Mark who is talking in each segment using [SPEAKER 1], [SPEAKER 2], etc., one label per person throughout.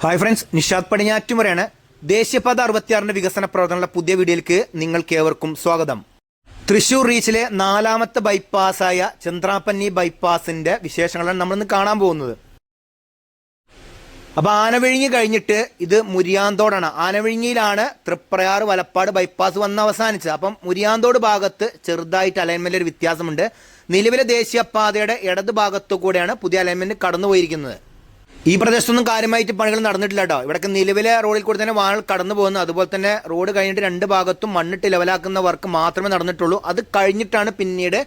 [SPEAKER 1] Hi friends, Nishad പടിഞ്ഞാറ്റുമുറയാണ്. ദേശീയപാത 66 വികസന പ്രവർത്തനങ്ങളുടെ പുതിയ വീഡിയോയിലേക്ക് നിങ്ങൾക്ക് ഏവർക്കും സ്വാഗതം. തൃശൂർ റീച്ചിലെ 4ാമത്തെ ബൈപ്പാസായ ചന്ദ്രാപ്പന്നി ബൈപ്പാസിന്റെ വിശേഷങ്ങളാണ് നമ്മളിന്ന് കാണാൻ പോകുന്നത്. അപ്പോൾ ആനവിഴിഞ്ഞി കഴിഞ്ഞിട്ട് ഇത് മുരിയാന്തോടാണ്. ആനവിഴിഞ്ഞിയിലാണ് തൃപ്രയാർ വലപ്പാട് ബൈപ്പാസ് വന്ന് അവസാനിച്ചത്. അപ്പം മുരിയാന്തോട് ഭാഗത്ത് ചെറുതായിട്ട് അലൈൻമെന്റ് ഒരു വ്യത്യാസമുണ്ട്. നിലവിലെ ദേശീയപാതയുടെ ഇടത് ഭാഗത്തു കൂടെയാണ് പുതിയ അലൈൻമെന്റ് കടന്നുപോയിരിക്കുന്നത്. ഈ പ്രദേശത്തൊന്നും കാര്യമായിട്ട് പണികൾ നടന്നിട്ടില്ല കേട്ടോ. ഇവിടേക്ക് നിലവിലെ റോഡിൽ കൂടി തന്നെ വാഹനങ്ങൾ കടന്നു പോകുന്നു. അതുപോലെ തന്നെ റോഡ് കഴിഞ്ഞിട്ട് രണ്ട് ഭാഗത്തും മണ്ണിട്ട് ലെവലാക്കുന്ന വർക്ക് മാത്രമേ നടന്നിട്ടുള്ളൂ. അത് കഴിഞ്ഞിട്ടാണ് പിന്നീട്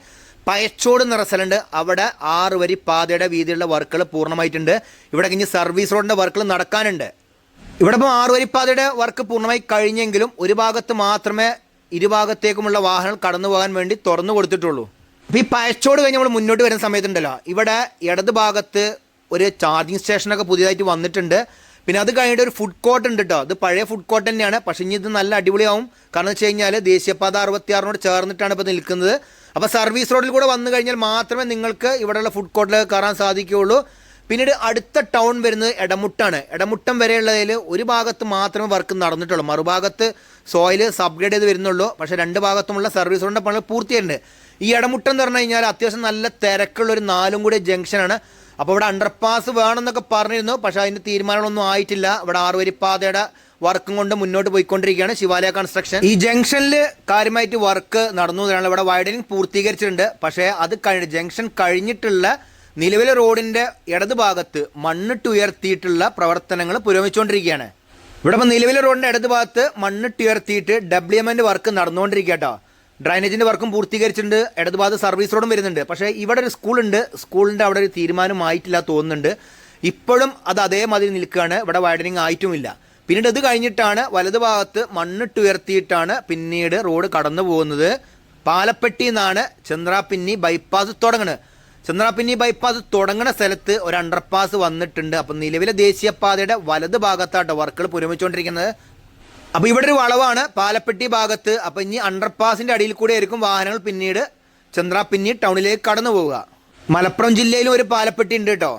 [SPEAKER 1] പയച്ചോട് എന്ന സ്ഥലമുണ്ട്, അവിടെ 6 വരി പാതയുടെ വീതിയുള്ള വർക്കുകൾ പൂർണ്ണമായിട്ടുണ്ട്. ഇവിടെ ഇനി സർവീസ് റോഡിന്റെ വർക്കുകൾ നടക്കാനുണ്ട്. ഇവിടെ ഇപ്പോൾ 6 വരി പാതയുടെ വർക്ക് പൂർണ്ണമായി കഴിഞ്ഞെങ്കിലും ഒരു ഭാഗത്ത് മാത്രമേ ഇരുഭാഗത്തേക്കുമുള്ള വാഹനങ്ങൾ കടന്നു പോകാൻ വേണ്ടി തുറന്നു കൊടുത്തിട്ടുള്ളൂ. അപ്പോൾ ഈ പയച്ചോട് കഴിഞ്ഞ് നമ്മൾ മുന്നോട്ട് വരുന്ന സമയത്തുണ്ടല്ലോ, ഇവിടെ ഇടത് ഭാഗത്ത് ഒരു ചാർജിങ് സ്റ്റേഷനൊക്കെ പുതിയതായിട്ട് വന്നിട്ടുണ്ട്. പിന്നെ അത് കഴിഞ്ഞിട്ട് ഒരു ഫുഡ് കോർട്ട് ഉണ്ട് കേട്ടോ. അത് പഴയ ഫുഡ് കോർട്ട് തന്നെയാണ്, പക്ഷേ ഇനി ഇത് നല്ല അടിപൊളിയാവും. കാരണം വെച്ച് കഴിഞ്ഞാൽ ദേശീയപാത 66 ചേർന്നിട്ടാണ് ഇപ്പോൾ നിൽക്കുന്നത്. അപ്പോൾ സർവീസ് റോഡിൽ കൂടെ വന്നു കഴിഞ്ഞാൽ മാത്രമേ നിങ്ങൾക്ക് ഇവിടെയുള്ള ഫുഡ് കോർട്ടിൽ കയറാൻ സാധിക്കുകയുള്ളൂ. പിന്നീട് അടുത്ത ടൗൺ വരുന്നത് എടമുട്ടാണ്. എടമുട്ടം വരെയുള്ളതിൽ ഒരു ഭാഗത്ത് മാത്രമേ വർക്ക് നടന്നിട്ടുള്ളൂ. മറുഭാഗത്ത് സോയിൽ സബ്ഗ്രേഡ് ചെയ്ത് വരുന്നുള്ളൂ. പക്ഷേ രണ്ട് ഭാഗത്തുമുള്ള സർവീസ് റോഡിൻ്റെ പണികൾ പൂർത്തിയായിട്ടുണ്ട്. ഈ എടമുട്ടം എന്ന് പറഞ്ഞു കഴിഞ്ഞാൽ അത്യാവശ്യം നല്ല തിരക്കുള്ളൊരു 4 കൂടിയ ജംഗ്ഷനാണ്. അപ്പോൾ ഇവിടെ അണ്ടർപാസ് വേണമെന്നൊക്കെ പറഞ്ഞിരുന്നു, പക്ഷേ അതിൻ്റെ തീരുമാനങ്ങളൊന്നും ആയിട്ടില്ല. ഇവിടെ 6 വരി പാതയുടെ വർക്കും കൊണ്ട് മുന്നോട്ട് പോയിക്കൊണ്ടിരിക്കുകയാണ് ശിവാലയ കൺസ്ട്രക്ഷൻ. ഈ ജംഗ്ഷനിൽ കാര്യമായിട്ട് വർക്ക് നടന്നു. ഇവിടെ വൈഡനിങ് പൂർത്തീകരിച്ചിട്ടുണ്ട്. പക്ഷേ അത് ജംഗ്ഷൻ കഴിഞ്ഞിട്ടുള്ള നിലവിലെ റോഡിൻ്റെ ഇടത് ഭാഗത്ത് മണ്ണിട്ടുയർത്തിയിട്ടുള്ള പ്രവർത്തനങ്ങൾ പുരോഗമിച്ചുകൊണ്ടിരിക്കുകയാണ്. ഇവിടെ ഇപ്പോൾ നിലവിലെ റോഡിൻ്റെ ഇടത് ഭാഗത്ത് മണ്ണിട്ടുയർത്തിയിട്ട് ഡബ്ല്യുഎമ്മിൻ്റെ വർക്ക് നടന്നുകൊണ്ടിരിക്കുക കേട്ടോ. ഡ്രൈനേജിൻ്റെ വർക്കും പൂർത്തീകരിച്ചിട്ടുണ്ട്. ഇടതുഭാഗത്ത് സർവീസ് റോഡും വരുന്നുണ്ട്. പക്ഷേ ഇവിടെ ഒരു സ്കൂളുണ്ട്. സ്കൂളിൻ്റെ അവിടെ ഒരു തീരുമാനമായിട്ടില്ല തോന്നുന്നുണ്ട്. ഇപ്പോഴും അത് അതേമാതിരി നിൽക്കുകയാണ്. ഇവിടെ വൈഡനിങ് ആയിട്ടുമില്ല. പിന്നീട് ഇത് കഴിഞ്ഞിട്ടാണ് വലതുഭാഗത്ത് മണ്ണിട്ടുയർത്തിയിട്ടാണ് പിന്നീട് റോഡ് കടന്നു പോകുന്നത്. പാലപ്പെട്ടി നിന്നാണ് ചന്ദ്രാപ്പിന്നി ബൈപ്പാസ് തുടങ്ങുന്നത്. ചന്ദ്രാപ്പിന്നി ബൈപ്പാസ് തുടങ്ങുന്ന സ്ഥലത്ത് ഒരു അണ്ടർപാസ് വന്നിട്ടുണ്ട്. അപ്പം നിലവിലെ ദേശീയപാതയുടെ വലത് ഭാഗത്താട്ടോ വർക്കുകൾ പുരോഗമിച്ചുകൊണ്ടിരിക്കുന്നത്. അപ്പോൾ ഇവിടെ ഒരു വളവാണ് പാലപ്പെട്ടി ഭാഗത്ത്. അപ്പോൾ ഇനി അണ്ടർപാസിൻ്റെ അടിയിൽ കൂടെ ആയിരിക്കും വാഹനങ്ങൾ പിന്നീട് ചന്ദ്രാപ്പിന്നി ടൗണിലേക്ക് കടന്നു പോവുക. മലപ്പുറം ജില്ലയിലും ഒരു പാലപ്പെട്ടി ഉണ്ട് കേട്ടോ.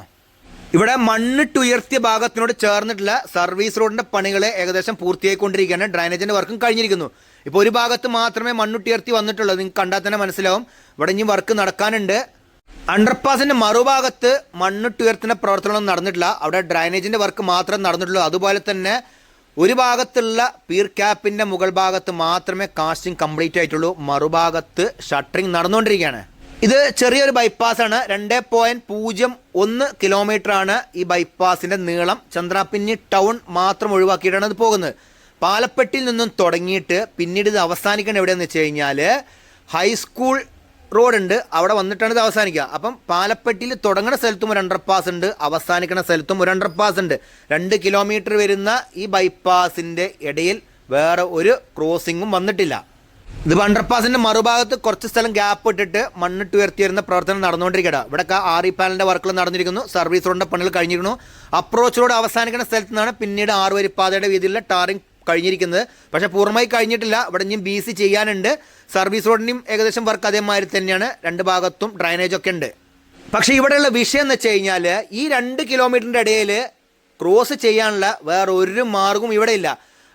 [SPEAKER 1] ഇവിടെ മണ്ണിട്ടുയർത്തിയ ഭാഗത്തിനോട് ചേർന്നിട്ടുള്ള സർവീസ് റോഡിൻ്റെ പണികൾ ഏകദേശം പൂർത്തിയായിക്കൊണ്ടിരിക്കുകയാണ്. ഡ്രൈനേജിൻ്റെ വർക്കും കഴിഞ്ഞിരിക്കുന്നു. ഇപ്പോൾ ഒരു ഭാഗത്ത് മാത്രമേ മണ്ണിട്ടുയർത്തി വന്നിട്ടുള്ളൂ. നിങ്ങൾക്ക് കണ്ടാൽ തന്നെ മനസ്സിലാവും. ഇവിടെ ഇനി വർക്ക് നടക്കാനുണ്ട്. അണ്ടർപാസിൻ്റെ മറുഭാഗത്ത് മണ്ണിട്ടുയർത്തുന്ന പ്രവർത്തനങ്ങളൊന്നും നടന്നിട്ടില്ല. അവിടെ ഡ്രൈനേജിൻ്റെ വർക്ക് മാത്രമേ നടന്നിട്ടുള്ളൂ. അതുപോലെ തന്നെ ഒരു ഭാഗത്തുള്ള പീർ ക്യാപ്പിൻ്റെ മുകൾ ഭാഗത്ത് മാത്രമേ കാസ്റ്റിംഗ് കംപ്ലീറ്റ് ആയിട്ടുള്ളൂ. മറുഭാഗത്ത് ഷട്ടറിങ് നടന്നുകൊണ്ടിരിക്കുകയാണ്. ഇത് ചെറിയൊരു ബൈപ്പാസാണ്. 2.01 കിലോമീറ്ററാണ് ഈ ബൈപ്പാസിൻ്റെ നീളം. ചന്ദ്രാപ്പിന്നി ടൗൺ മാത്രം ഒഴിവാക്കിയിട്ടാണ് ഇത് പോകുന്നത്. പാലപ്പെട്ടിയിൽ നിന്നും തുടങ്ങിയിട്ട് പിന്നീട് ഇത് അവസാനിക്കേണ്ടത് എവിടെയെന്ന് വെച്ച് കഴിഞ്ഞാൽ ഹൈസ്കൂൾ റോഡുണ്ട്, അവിടെ വന്നിട്ടാണ് ഇത് അവസാനിക്കുക. അപ്പം പാലപ്പെട്ടിയിൽ തുടങ്ങുന്ന സ്ഥലത്തും ഒരു അണ്ടർപാസ് ഉണ്ട്, അവസാനിക്കുന്ന സ്ഥലത്തും ഒരു അണ്ടർപാസ് ഉണ്ട്. 2 കിലോമീറ്റർ വരുന്ന ഈ ബൈപ്പാസിൻ്റെ ഇടയിൽ വേറെ ഒരു ക്രോസിങ്ങും വന്നിട്ടില്ല. ഇത് അണ്ടർപാസിൻ്റെ മറുഭാഗത്ത് കുറച്ച് സ്ഥലം ഗ്യാപ്പ് ഇട്ടിട്ട് മണ്ണിട്ട് ഉയർത്തി വരുന്ന പ്രവർത്തനം നടന്നുകൊണ്ടിരിക്കുക. ഇവിടെയൊക്കെ RE പാനലിൻ്റെ വർക്കുകൾ നടന്നിരിക്കുന്നു. സർവീസ് റോഡിൻ്റെ പണികൾ കഴിഞ്ഞിരിക്കുന്നു. അപ്രോച്ച് റോഡ് അവസാനിക്കുന്ന സ്ഥലത്ത് നിന്നാണ് പിന്നീട് 6 വരി പാതയുടെ വീതിയിലുള്ള ടാറിങ് കഴിഞ്ഞിരിക്കുന്നത്. പക്ഷേ പൂർണ്ണമായി കഴിഞ്ഞിട്ടില്ല. ഇവിടെ ഇനിയും BC ചെയ്യാനുണ്ട്. സർവീസ് റോഡിൻ്റെയും ഏകദേശം വർക്ക് അതേമാതിരി തന്നെയാണ്. രണ്ട് ഭാഗത്തും ഡ്രൈനേജൊക്കെ ഉണ്ട്. പക്ഷേ ഇവിടെയുള്ള വിഷയം എന്ന് വെച്ച് കഴിഞ്ഞാൽ ഈ 2 കിലോമീറ്ററിൻ്റെ ഇടയിൽ ക്രോസ് ചെയ്യാനുള്ള വേറെ ഒരു മാർഗവും ഇവിടെ ഇല്ല.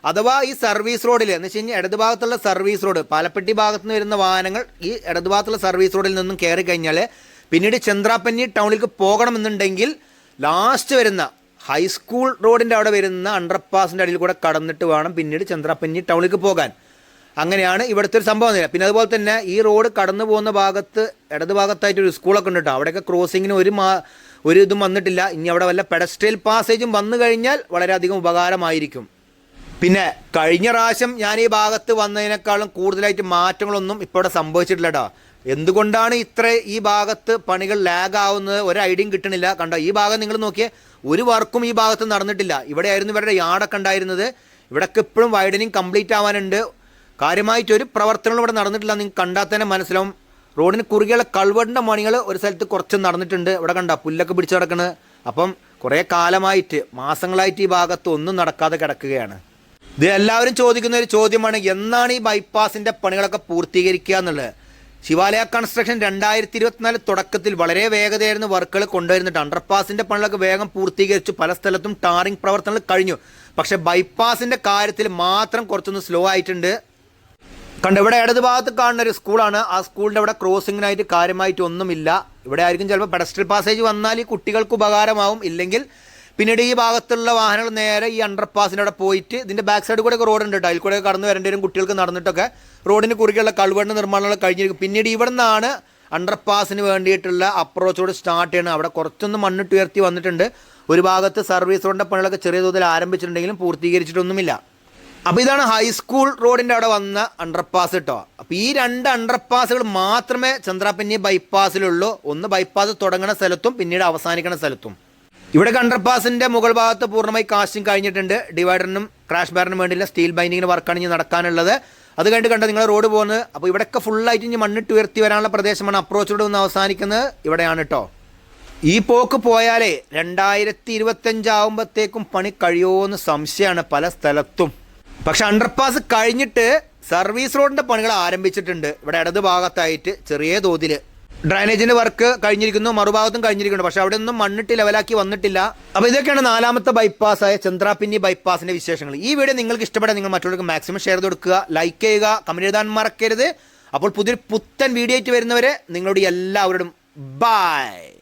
[SPEAKER 1] അഥവാ ഈ സർവീസ് റോഡിൽ എന്ന് വെച്ച് കഴിഞ്ഞാൽ ഇടത് ഭാഗത്തുള്ള സർവീസ് റോഡ് പാലപ്പെട്ടി ഭാഗത്ത് നിന്ന് വരുന്ന വാഹനങ്ങൾ ഈ ഇടത് ഭാഗത്തുള്ള സർവീസ് റോഡിൽ നിന്നും കയറി കഴിഞ്ഞാൽ പിന്നീട് ചന്ദ്രാപ്പന്നി ടൗണിലേക്ക് പോകണമെന്നുണ്ടെങ്കിൽ ലാസ്റ്റ് വരുന്ന ഹൈസ്കൂൾ റോഡിൻ്റെ അവിടെ വരുന്ന അണ്ടർപാസിൻ്റെ അടിയിൽ കൂടെ കടന്നിട്ട് വേണം പിന്നീട് ചന്ദ്രാപ്പന്നി ടൗണിലേക്ക് പോകാൻ. അങ്ങനെയാണ് ഇവിടുത്തെ ഒരു സംഭവം. പിന്നെ അതുപോലെ തന്നെ ഈ റോഡ് കടന്നു പോകുന്ന ഭാഗത്ത് ഇടത് ഭാഗത്തായിട്ടൊരു സ്കൂളൊക്കെ ഉണ്ട് കേട്ടോ. അവിടെയൊക്കെ ക്രോസിങ്ങിന് ഒരു ഇതും വന്നിട്ടില്ല. ഇനി അവിടെ വല്ല പെഡസ്ട്രിയൽ പാസേജും വന്നു കഴിഞ്ഞാൽ വളരെയധികം ഉപകാരമായിരിക്കും. പിന്നെ കഴിഞ്ഞ പ്രാവശ്യം ഞാൻ ഈ ഭാഗത്ത് വന്നതിനേക്കാളും കൂടുതലായിട്ട് മാറ്റങ്ങളൊന്നും ഇപ്പോൾ ഇവിടെ സംഭവിച്ചിട്ടില്ല കേട്ടോ. എന്തുകൊണ്ടാണ് ഈ ഭാഗത്ത് പണികൾ ലാഗ് ആവുന്നത് ഒരു ഐഡിയയും കിട്ടണില്ല. കണ്ടോ, ഈ ഭാഗം നിങ്ങൾ നോക്കിയേ, ഒരു വർക്കും ഈ ഭാഗത്ത് നടന്നിട്ടില്ല. ഇവിടെ ആയിരുന്നു ഇവരുടെ യാർഡൊക്കെ ഉണ്ടായിരുന്നത്. ഇവിടെയൊക്കെ ഇപ്പോഴും വൈഡനിങ് കംപ്ലീറ്റ് ആവാനുണ്ട്. കാര്യമായിട്ടൊരു പ്രവർത്തനങ്ങളും ഇവിടെ നടന്നിട്ടില്ല. നിങ്ങൾക്ക് കണ്ടാൽ തന്നെ മനസ്സിലാവും. റോഡിന് കുറുകെയുള്ള കൾവറിൻ്റെ പണികൾ ഒരു സ്ഥലത്ത് കുറച്ച് നടന്നിട്ടുണ്ട്. ഇവിടെ കണ്ട പുല്ലൊക്കെ പിടിച്ച് കിടക്കുന്നത്. അപ്പം കുറേ കാലമായിട്ട് മാസങ്ങളായിട്ട് ഈ ഭാഗത്ത് ഒന്നും നടക്കാതെ കിടക്കുകയാണ്. ഇത് എല്ലാവരും ചോദിക്കുന്ന ഒരു ചോദ്യമാണ്, എന്നാണ് ഈ ബൈപ്പാസിൻ്റെ പണികളൊക്കെ പൂർത്തീകരിക്കുക എന്നുള്ളത്. ശിവാലയ കൺസ്ട്രക്ഷൻ 2024 തുടക്കത്തിൽ വളരെ വേഗതയായിരുന്നു വർക്കുകൾ കൊണ്ടുവരുന്നുണ്ട്. അണ്ടർപാസിന്റെ പണികളൊക്കെ വേഗം പൂർത്തീകരിച്ചു, പല സ്ഥലത്തും ടാറിംഗ് പ്രവർത്തനങ്ങൾ കഴിഞ്ഞു. പക്ഷെ ബൈപ്പാസിന്റെ കാര്യത്തിൽ മാത്രം കുറച്ചൊന്ന് സ്ലോ ആയിട്ടുണ്ട്. കണ്ട് ഇവിടെ ഇടത് ഭാഗത്ത് കാണുന്ന ഒരു സ്കൂളാണ്. ആ സ്കൂളിൻ്റെ അവിടെ ക്രോസിങ്ങിനായിട്ട് കാര്യമായിട്ട് ഒന്നുമില്ല. ഇവിടെ ആയിരിക്കും ചിലപ്പോൾ പെഡസ്ട്രൽ പാസേജ് വന്നാൽ ഈ കുട്ടികൾക്ക് ഉപകാരമാവും, ഇല്ലെങ്കിൽ പിന്നീട് ഈ ഭാഗത്തുള്ള വാഹനങ്ങൾ നേരെ ഈ അണ്ടർപാസിൻ്റെ അവിടെ പോയിട്ട് ഇതിൻ്റെ ബാക്ക് സൈഡ് കൂടെ റോഡ് ഉണ്ട് കേട്ടോ, അതിൽ കൂടെ കടന്നു വരേണ്ടി വരും കുട്ടികൾക്ക് നടന്നിട്ടൊക്കെ. റോഡിന് കുറുകെയുള്ള കൾവറിൻ്റെ നിർമ്മാണങ്ങൾ കഴിഞ്ഞിരിക്കും. പിന്നീട് ഇവിടെ നിന്നാണ് അണ്ടർപാസിന് വേണ്ടിയിട്ടുള്ള അപ്രോച്ചോട് സ്റ്റാർട്ട് ചെയ്യണം. അവിടെ കുറച്ചൊന്ന് മണ്ണിട്ട് ഉയർത്തി വന്നിട്ടുണ്ട്. ഒരു ഭാഗത്ത് സർവീസ് റോഡിൻ്റെ പണികളൊക്കെ ചെറിയ തോതിൽ ആരംഭിച്ചിട്ടുണ്ടെങ്കിലും പൂർത്തീകരിച്ചിട്ടൊന്നുമില്ല. അപ്പോൾ ഇതാണ് ഹൈസ്കൂൾ റോഡിൻ്റെ അവിടെ വന്ന അണ്ടർപാസ് കേട്ടോ. അപ്പോൾ ഈ 2 അണ്ടർപാസുകൾ മാത്രമേ ചന്ദ്രാപിന്നി ബൈപ്പാസിലുള്ളൂ. ഒന്ന് ബൈപ്പാസ് തുടങ്ങുന്ന സ്ഥലത്തും പിന്നീട് അവസാനിക്കുന്ന സ്ഥലത്തും. ഇവിടെ അണ്ടർപാസിൻ്റെ മുകൾ ഭാഗത്ത് പൂർണ്ണമായി കാസ്റ്റിംഗ് കഴിഞ്ഞിട്ടുണ്ട്. ഡിവൈഡറിനും ക്രാഷ് ബാറിനും വേണ്ടിയുള്ള സ്റ്റീൽ ബൈൻഡിങ്ങിന് വർക്കാണ് ഇനി നടക്കാനുള്ളത്. അത് കണ്ട് നിങ്ങൾ റോഡ് പോകുന്നത്. അപ്പോൾ ഇവിടെയൊക്കെ ഫുള്ളായിട്ട് ഇനി മണ്ണിട്ട് ഉയർത്തി വരാനുള്ള പ്രദേശമാണ്. അപ്രോച്ച് റോഡ് ഒന്ന് അവസാനിക്കുന്നത് ഇവിടെയാണ് കേട്ടോ. ഈ പോക്ക് പോയാലേ 2025 ആകുമ്പോഴത്തേക്കും പണി കഴിയുമോയെന്ന് സംശയമാണ് പല സ്ഥലത്തും. പക്ഷെ അണ്ടർപാസ് കഴിഞ്ഞിട്ട് സർവീസ് റോഡിൻ്റെ പണികൾ ആരംഭിച്ചിട്ടുണ്ട്. ഇവിടെ ഇടത് ഭാഗത്തായിട്ട് ചെറിയ തോതിൽ ഡ്രൈനേജിൻ്റെ വർക്ക് കഴിഞ്ഞിരിക്കുന്നു, മറുഭാഗത്തും കഴിഞ്ഞിരിക്കുന്നു. പക്ഷെ അവിടെ ഒന്നും മണ്ണിട്ട് ലെവലാക്കി വന്നിട്ടില്ല. അപ്പോൾ ഇതൊക്കെയാണ് 4ാമത്തെ ബൈപ്പാസായ ചന്ദ്രാപിന്നി ബൈപ്പാസിൻ്റെ വിശേഷങ്ങൾ. ഈ വീഡിയോ നിങ്ങൾക്ക് ഇഷ്ടപ്പെടാൻ നിങ്ങൾ മറ്റുള്ളവർക്ക് മാക്സിമം ഷെയർ ചെയ്ത് കൊടുക്കുക, ലൈക്ക് ചെയ്യുക, കമൻറ്റ് എഴുതാൻ മറക്കരുത്. അപ്പോൾ പുതിയൊരു പുത്തൻ വീഡിയോ ആയിട്ട് വരുന്നവരെ നിങ്ങളോട് എല്ലാവരോടും ബൈ.